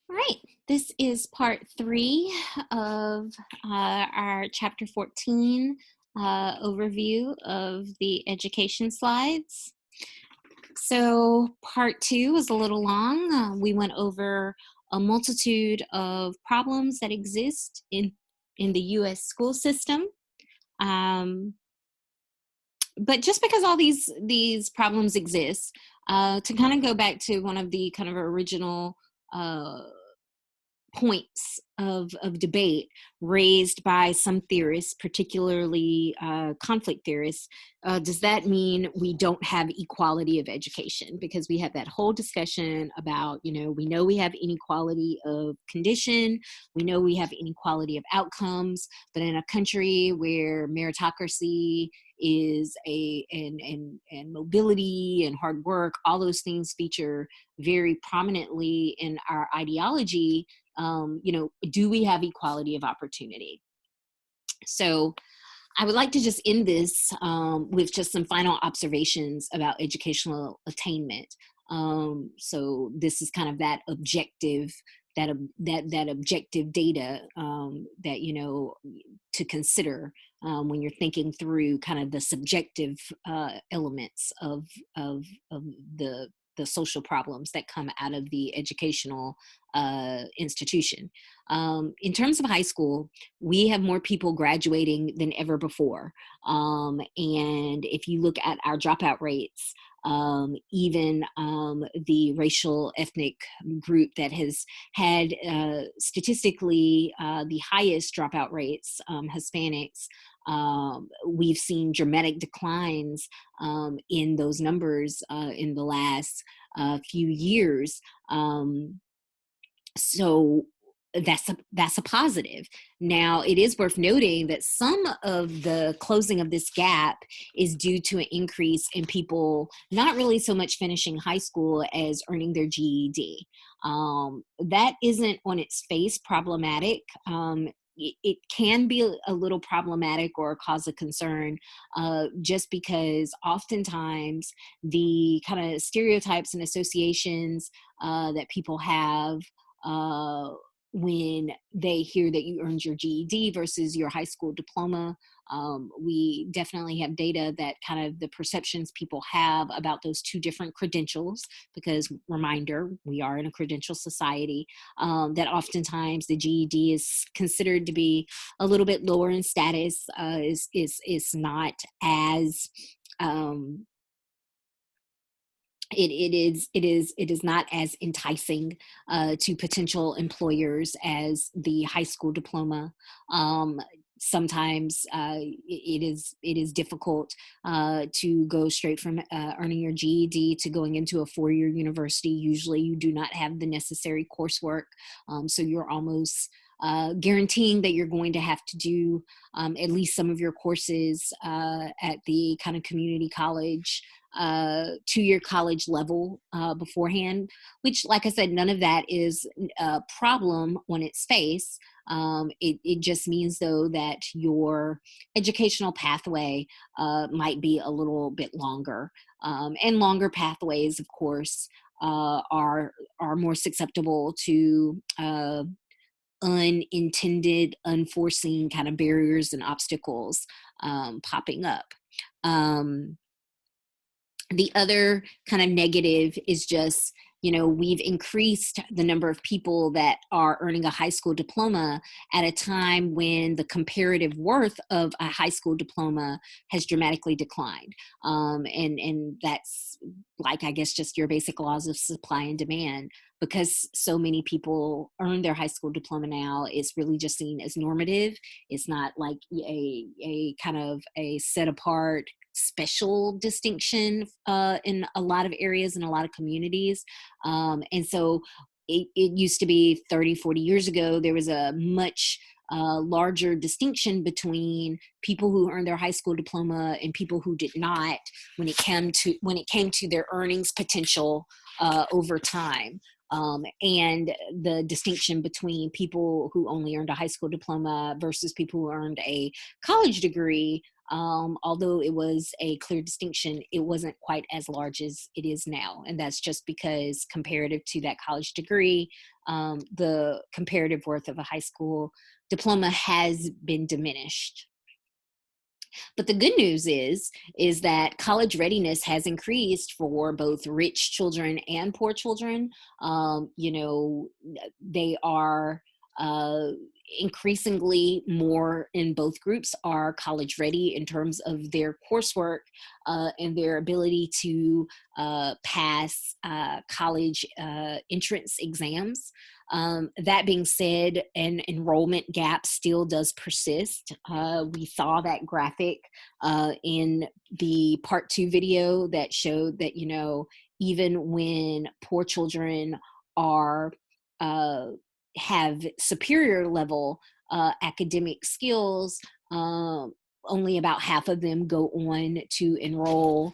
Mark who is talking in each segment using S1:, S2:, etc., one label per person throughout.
S1: All right, this is part 3 of our chapter 14 overview of the education slides. So part 2 was a little long. We went over a multitude of problems that exist in the US school system. But just because all these problems exist, to kind of go back to one of the kind of original uh, points of debate raised by some theorists, particularly conflict theorists. Does that mean we don't have equality of education? Because we have that whole discussion about, we know we have inequality of condition, we know we have inequality of outcomes, but in a country where meritocracy is and mobility and hard work, all those things feature very prominently in our ideology. Do we have equality of opportunity? So I would like to just end this with just some final observations about educational attainment. So this is kind of that objective, that objective data that to consider when you're thinking through kind of the subjective elements of the social problems that come out of the educational institution. In terms of high school, we have more people graduating than ever before. And if you look at our dropout rates, even the racial ethnic group that has had statistically the highest dropout rates, Hispanics, we've seen dramatic declines in those numbers in the last few years. So that's a positive. Now, it is worth noting that some of the closing of this gap is due to an increase in people not really so much finishing high school as earning their GED. That isn't on its face problematic. It can be a little problematic or cause a concern just because oftentimes the kind of stereotypes and associations that people have when they hear that you earned your GED versus your high school diploma. We definitely have data that kind of the perceptions people have about those two different credentials, because reminder, we are in a credential society, that oftentimes the GED is considered to be a little bit lower in status, is not as it is not as enticing to potential employers as the high school diploma. Sometimes it is difficult to go straight from earning your GED to going into a 4-year university. Usually, you do not have the necessary coursework, so you're almost guaranteeing that you're going to have to do at least some of your courses at the kind of community college 2-year college level beforehand, which, like I said, none of that is a problem on its face. It just means, though, that your educational pathway might be a little bit longer. And longer pathways, of course, are more susceptible to unintended, unforeseen kind of barriers and obstacles popping up. The other kind of negative is just, we've increased the number of people that are earning a high school diploma at a time when the comparative worth of a high school diploma has dramatically declined. And that's like, I guess, just your basic laws of supply and demand. Because so many people earn their high school diploma now, it's really just seen as normative. It's not like a kind of a set apart special distinction in a lot of areas and a lot of communities. And so it used to be 30, 40 years ago, there was a much larger distinction between people who earned their high school diploma and people who did not when it came to their earnings potential over time. And the distinction between people who only earned a high school diploma versus people who earned a college degree Although it was a clear distinction, it wasn't quite as large as it is now. And that's just because comparative to that college degree, the comparative worth of a high school diploma has been diminished. But the good news is that college readiness has increased for both rich children and poor children. You know, they are uh, increasingly more in both groups are college ready in terms of their coursework and their ability to pass college entrance exams. That being said, an enrollment gap still does persist. We saw that graphic in the part 2 video that showed that, you know, even when poor children are uh, have superior level academic skills, only about half of them go on to enroll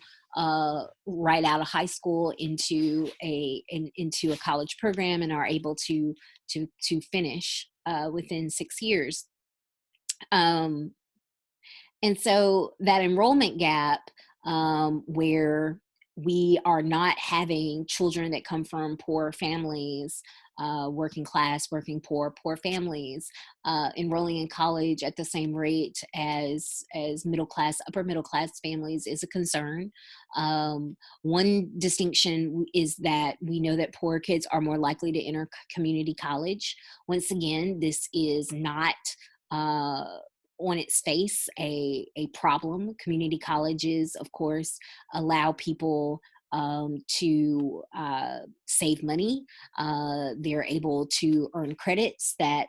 S1: right out of high school into into a college program and are able to finish within 6 years. Um, and so that enrollment gap, where we are not having children that come from poor families, working class, working poor, poor families, enrolling in college at the same rate as middle class, upper middle class families is a concern. One distinction is that we know that poor kids are more likely to enter community college. Once again, this is not uh, on its face a problem. Community colleges, of course, allow people to save money. They're able to earn credits that,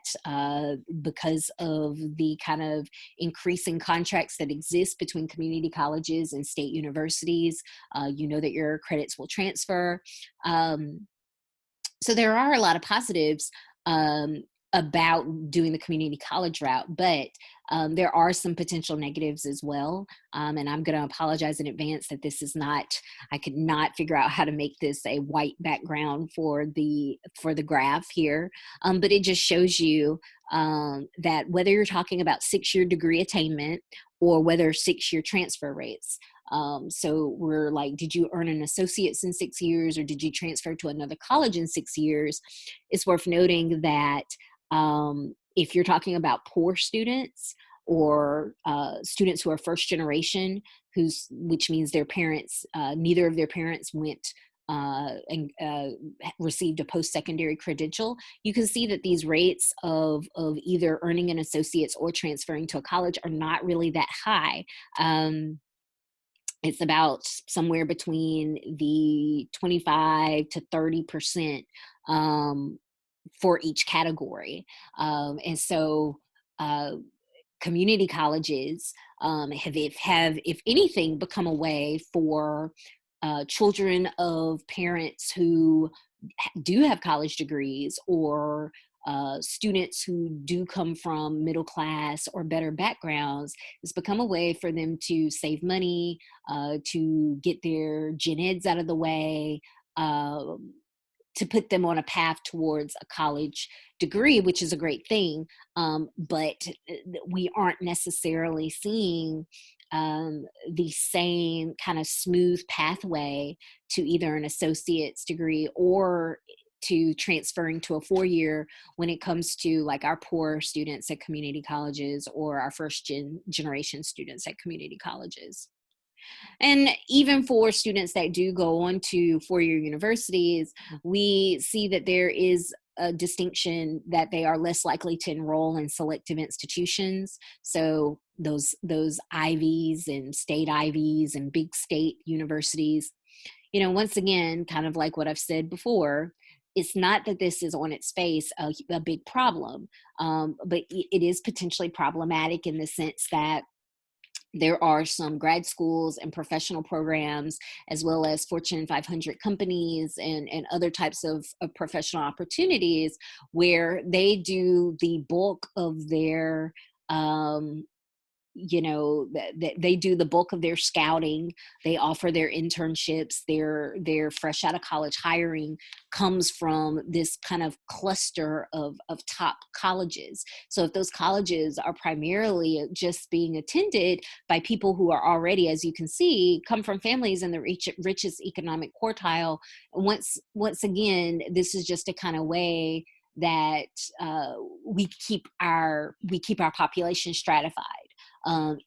S1: because of the kind of increasing contracts that exist between community colleges and state universities, you know that your credits will transfer. So there are a lot of positives um, about doing the community college route, but there are some potential negatives as well. And I'm going to apologize in advance that this is not, I could not figure out how to make this a white background for the graph here. But it just shows you that whether you're talking about 6-year degree attainment or whether 6-year transfer rates, so we're like, did you earn an associate's in 6 years or did you transfer to another college in 6 years? It's worth noting that if you're talking about poor students or students who are first generation, which means their parents, neither of their parents went and received a post-secondary credential, you can see that these rates of either earning an associate's or transferring to a college are not really that high. It's about somewhere between the 25 to 30% for each category. And so community colleges have, if anything, become a way for children of parents who do have college degrees or students who do come from middle class or better backgrounds. It's become a way for them to save money, to get their gen eds out of the way, to put them on a path towards a college degree, which is a great thing. But we aren't necessarily seeing the same kind of smooth pathway to either an associate's degree or to transferring to a 4-year when it comes to like our poor students at community colleges or our first generation students at community colleges. And even for students that do go on to 4-year universities, we see that there is a distinction that they are less likely to enroll in selective institutions. So those Ivies and state Ivies and big state universities, you know, once again, kind of like what I've said before, it's not that this is on its face a big problem, but it is potentially problematic in the sense that there are some grad schools and professional programs, as well as Fortune 500 companies and other types of professional opportunities where they do the bulk of their they do the bulk of their scouting. They offer their internships. Their fresh out of college hiring comes from this kind of cluster of top colleges. So if those colleges are primarily just being attended by people who are already, as you can see, come from families in the richest economic quartile, once again, this is just a kind of way that we keep our population stratified,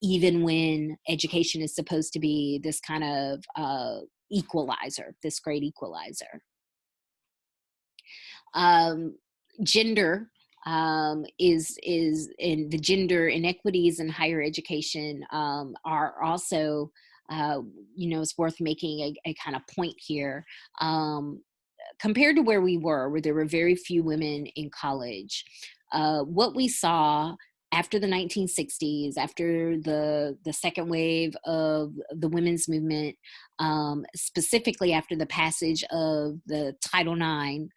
S1: even when education is supposed to be this kind of equalizer, this great equalizer. Gender is and the gender inequities in higher education are also, it's worth making a kind of point here. Compared to where we were, where there were very few women in college, what we saw after the 1960s, after the second wave of the women's movement, specifically after the passage of the Title IX,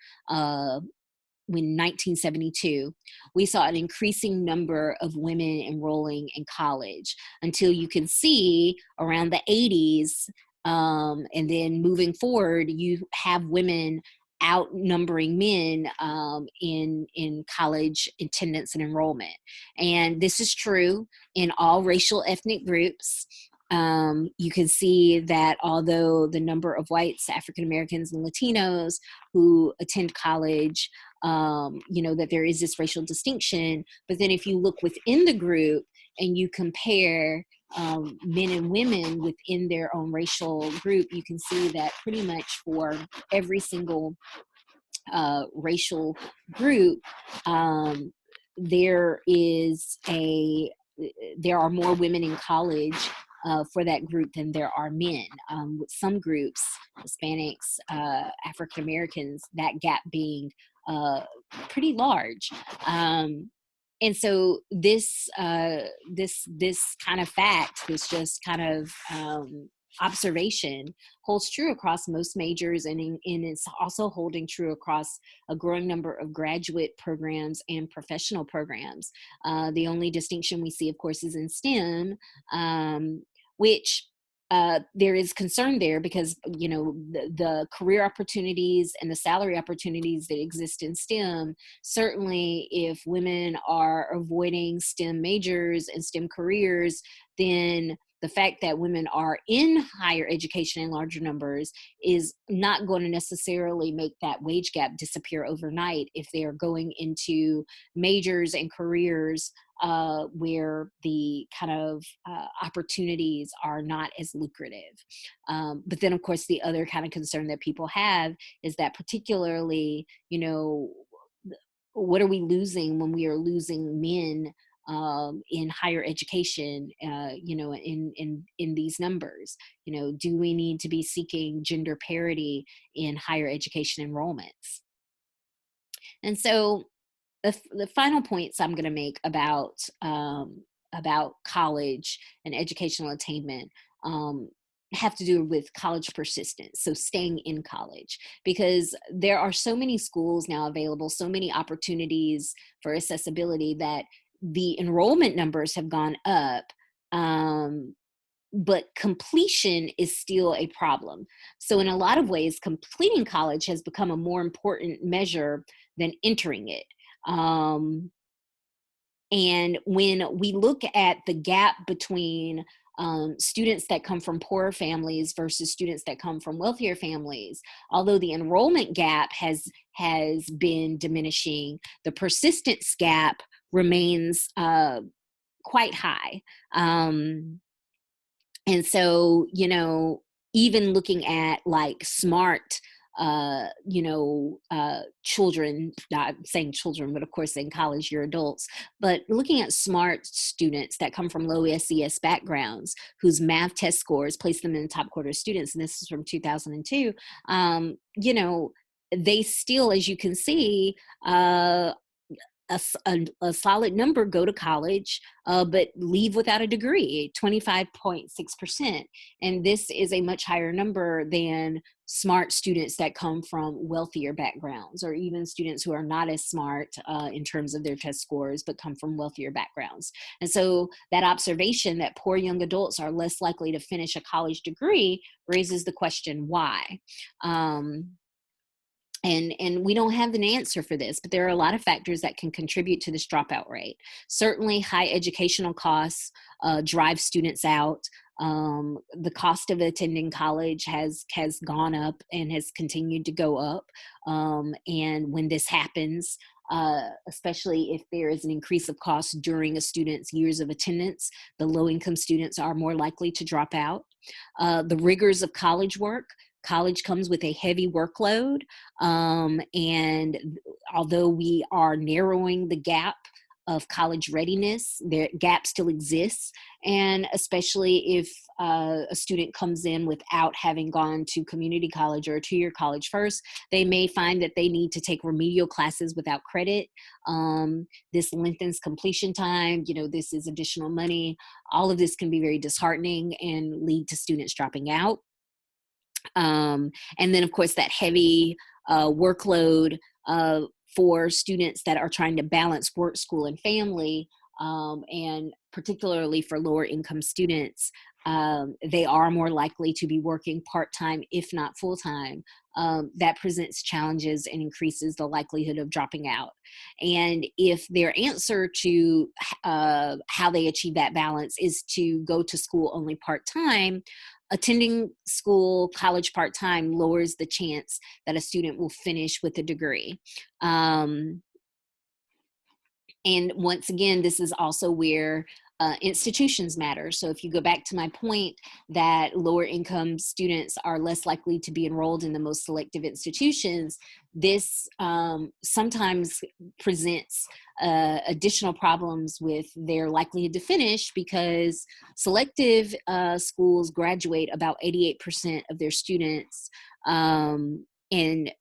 S1: in 1972, we saw an increasing number of women enrolling in college until you can see around the 80s. And then moving forward, you have women outnumbering men in college attendance and enrollment. And this is true in all racial ethnic groups. You can see that although the number of whites, African Americans, and Latinos who attend college, that there is this racial distinction, but then if you look within the group and you compare men and women within their own racial group, you can see that pretty much for every single racial group, there are more women in college for that group than there are men. With some groups, Hispanics, African Americans, that gap being pretty large. And so this kind of fact, this just kind of observation holds true across most majors, and it's also holding true across a growing number of graduate programs and professional programs. The only distinction we see, of course, is in STEM, which there is concern there because, the career opportunities and the salary opportunities that exist in STEM, certainly if women are avoiding STEM majors and STEM careers, then the fact that women are in higher education in larger numbers is not going to necessarily make that wage gap disappear overnight if they are going into majors and careers where the kind of opportunities are not as lucrative. But then, of course, the other kind of concern that people have is that particularly, what are we losing when we are losing men in higher education, in these numbers? Do we need to be seeking gender parity in higher education enrollments? And so the final points I'm going to make about college and educational attainment have to do with college persistence, so staying in college, because there are so many schools now available, so many opportunities for accessibility, that the enrollment numbers have gone up, but completion is still a problem. So in a lot of ways, completing college has become a more important measure than entering it. And when we look at the gap between students that come from poorer families versus students that come from wealthier families, although the enrollment gap has been diminishing, the persistence gap remains quite high. And so, even looking at like smart, children, not saying children, but of course in college you're adults, but looking at smart students that come from low SES backgrounds, whose math test scores place them in the top quarter of students, and this is from 2002, they still, as you can see, a solid number go to college, but leave without a degree, 25.6%. And this is a much higher number than smart students that come from wealthier backgrounds, or even students who are not as smart in terms of their test scores, but come from wealthier backgrounds. And so that observation that poor young adults are less likely to finish a college degree raises the question, why? And we don't have an answer for this, but there are a lot of factors that can contribute to this dropout rate. Certainly, high educational costs drive students out. The cost of attending college has gone up and has continued to go up. And when this happens, especially if there is an increase of cost during a student's years of attendance, the low-income students are more likely to drop out. The rigors of college work. College comes with a heavy workload, and although we are narrowing the gap of college readiness, the gap still exists, and especially if a student comes in without having gone to community college or a two-year college first, they may find that they need to take remedial classes without credit. This lengthens completion time. This is additional money. All of this can be very disheartening and lead to students dropping out. And then, of course, that heavy workload for students that are trying to balance work, school, and family, and particularly for lower income students, they are more likely to be working part-time, if not full-time. That presents challenges and increases the likelihood of dropping out. And if their answer to how they achieve that balance is to go to school only part-time, attending school, college part-time lowers the chance that a student will finish with a degree. And once again, this is also where institutions matter. So if you go back to my point that lower income students are less likely to be enrolled in the most selective institutions, this sometimes presents additional problems with their likelihood to finish, because selective schools graduate about 88% of their students, and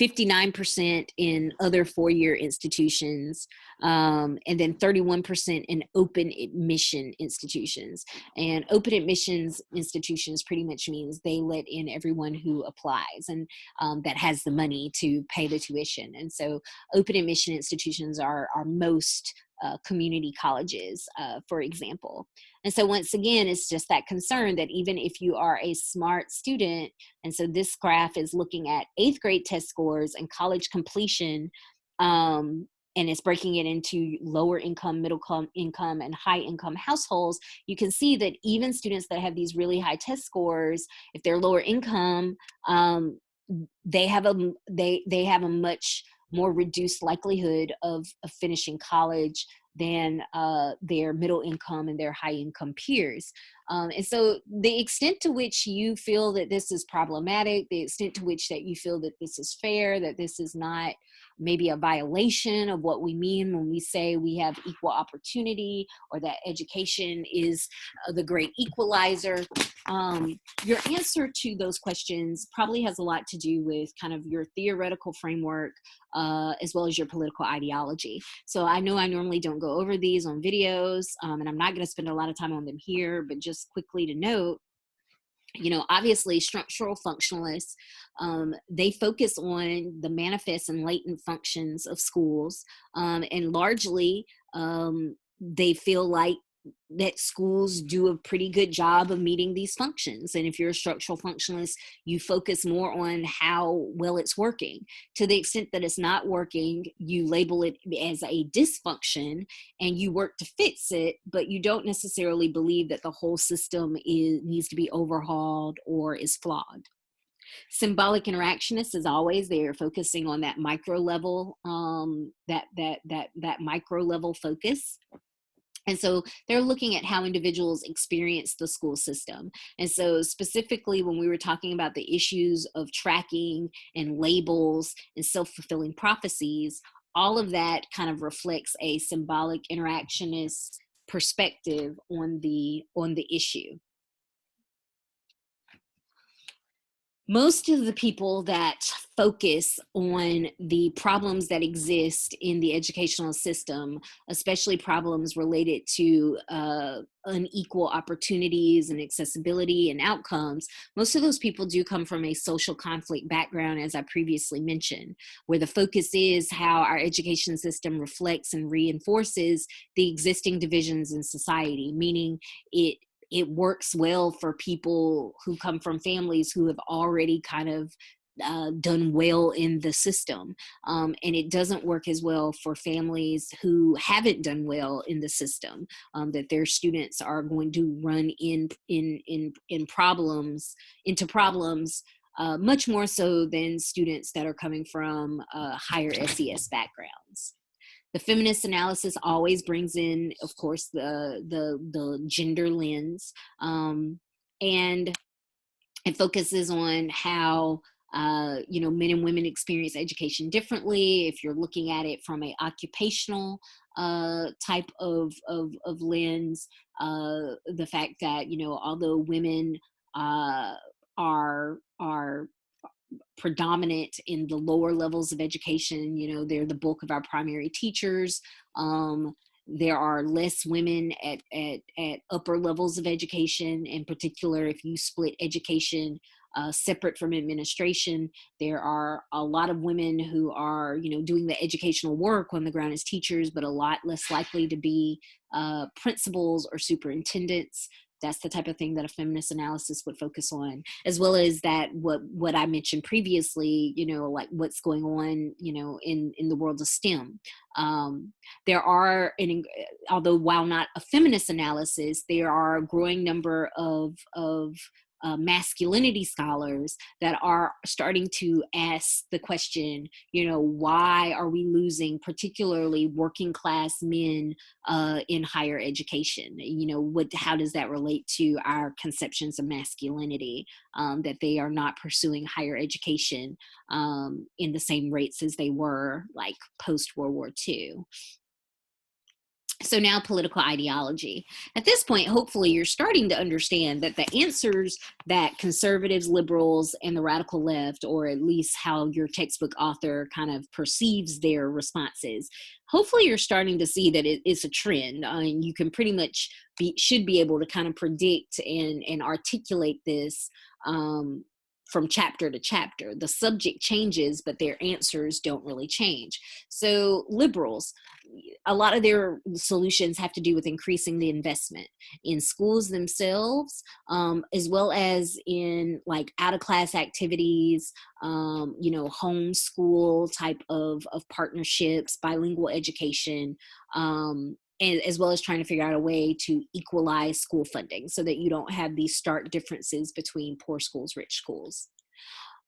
S1: 59% in other four-year institutions, and then 31% in open admission institutions. And open admissions institutions pretty much means they let in everyone who applies and that has the money to pay the tuition. And so open admission institutions are most community colleges, for example. And so once again, it's just that concern that even if you are a smart student, and so this graph is looking at 8th grade test scores and college completion, and it's breaking it into lower income, middle income, and high income households, you can see that even students that have these really high test scores, if they're lower income, they have a much more reduced likelihood of finishing college than their middle income and their high income peers. And so the extent to which you feel that this is problematic, the extent to which that you feel that this is fair, that this is not maybe a violation of what we mean when we say we have equal opportunity, or that education is the great equalizer, your answer to those questions probably has a lot to do with kind of your theoretical framework, as well as your political ideology. So I know I normally don't go over these on videos, and I'm not going to spend a lot of time on them here, but just quickly to note, obviously structural functionalists, they focus on the manifest and latent functions of schools, and largely they feel like that schools do a pretty good job of meeting these functions. And if you're a structural functionalist, you focus more on how well it's working. To the extent that it's not working, you label it as a dysfunction and you work to fix it, but you don't necessarily believe that the whole system needs to be overhauled or is flawed. Symbolic interactionists, as always, they are focusing on that micro level, that micro level focus. And so they're looking at how individuals experience the school system. And so specifically when we were talking about the issues of tracking and labels and self-fulfilling prophecies, all of that kind of reflects a symbolic interactionist perspective on the issue. Most of the people that focus on the problems that exist in the educational system, especially problems related to unequal opportunities and accessibility and outcomes, most of those people do come from a social conflict background, as I previously mentioned, where the focus is how our education system reflects and reinforces the existing divisions in society, meaning it works well for people who come from families who have already kind of done well in the system. And it doesn't work as well for families who haven't done well in the system, that their students are going to run in problems, into problems, much more so than students that are coming from higher SES backgrounds. The feminist analysis always brings in, of course, the gender lens, and it focuses on how men and women experience education differently. If you're looking at it from a occupational type of lens, the fact that although women are predominant in the lower levels of education, they're the bulk of our primary teachers. There are less women at upper levels of education. In particular, if you split education separate from administration, there are a lot of women who are, doing the educational work on the ground as teachers, but a lot less likely to be principals or superintendents. That's the type of thing that a feminist analysis would focus on, as well as that what I mentioned previously, like what's going on, in the world of STEM. There are, although while not a feminist analysis, there are a growing number of masculinity scholars that are starting to ask the question, why are we losing particularly working class men in higher education? How does that relate to our conceptions of masculinity, that they are not pursuing higher education in the same rates as they were like post World War II? So now political ideology. At this point, hopefully you're starting to understand that the answers that conservatives, liberals, and the radical left, or at least how your textbook author kind of perceives their responses, hopefully you're starting to see that it's a trend. And you can pretty much should be able to kind of predict and articulate this from chapter to chapter. The subject changes, but their answers don't really change. So liberals, a lot of their solutions have to do with increasing the investment in schools themselves, as well as in like out of class activities, home school type of partnerships, bilingual education, and as well as trying to figure out a way to equalize school funding so that you don't have these stark differences between poor schools, rich schools.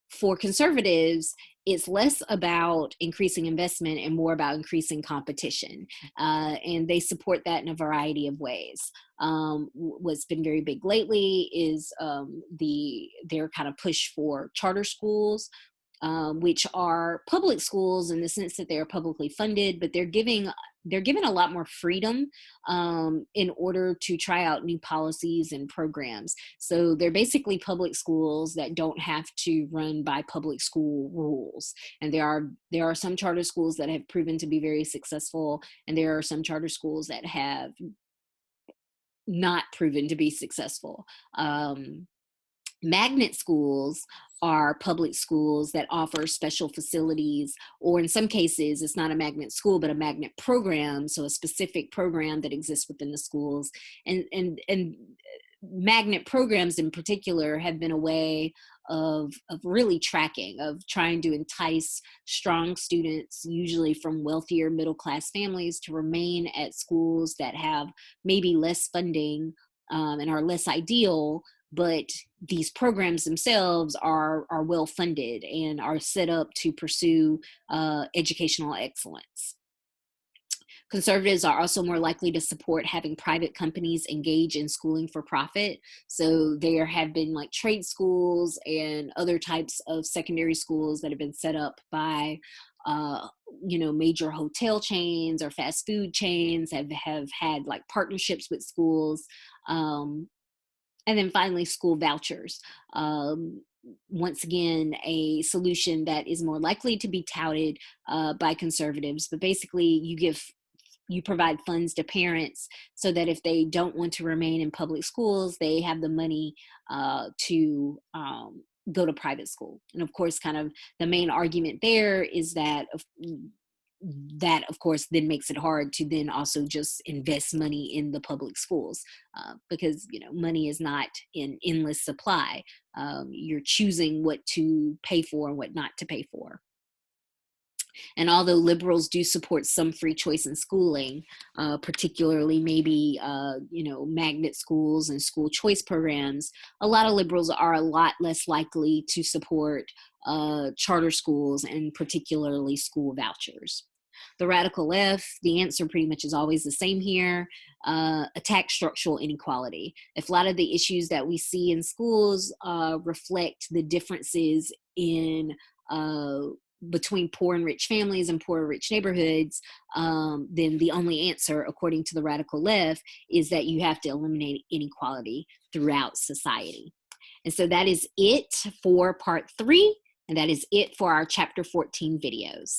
S1: For conservatives, it's less about increasing investment and more about increasing competition. And they support that in a variety of ways. What's been very big lately is their kind of push for charter schools, which are public schools in the sense that they are publicly funded, but they're given a lot more freedom in order to try out new policies and programs. So they're basically public schools that don't have to run by public school rules. And there are some charter schools that have proven to be very successful, and there are some charter schools that have not proven to be successful. Magnet schools are public schools that offer special facilities, or in some cases, it's not a magnet school, but a magnet program. So a specific program that exists within the schools. And magnet programs in particular have been a way of really tracking, of trying to entice strong students, usually from wealthier middle class families, to remain at schools that have maybe less funding and are less ideal, but these programs themselves are well funded and are set up to pursue educational excellence. Conservatives are also more likely to support having private companies engage in schooling for profit. So there have been like trade schools and other types of secondary schools that have been set up by major hotel chains or fast food chains have had like partnerships with schools. And then finally, school vouchers. once again, a solution that is more likely to be touted by conservatives. But basically, you provide funds to parents so that if they don't want to remain in public schools, they have the money to go to private school. And of course, kind of the main argument there is that of course then makes it hard to then also just invest money in the public schools, because money is not in endless supply. You're choosing what to pay for and what not to pay for. And although liberals do support some free choice in schooling, particularly maybe magnet schools and school choice programs, a lot of liberals are a lot less likely to support charter schools and particularly school vouchers. The radical left, the answer pretty much is always the same here: attack structural inequality. If a lot of the issues that we see in schools reflect the differences in between poor and rich families and poor and rich neighborhoods, then the only answer, according to the radical left, is that you have to eliminate inequality throughout society. And so that is it for part 3, and that is it for our chapter 14 videos.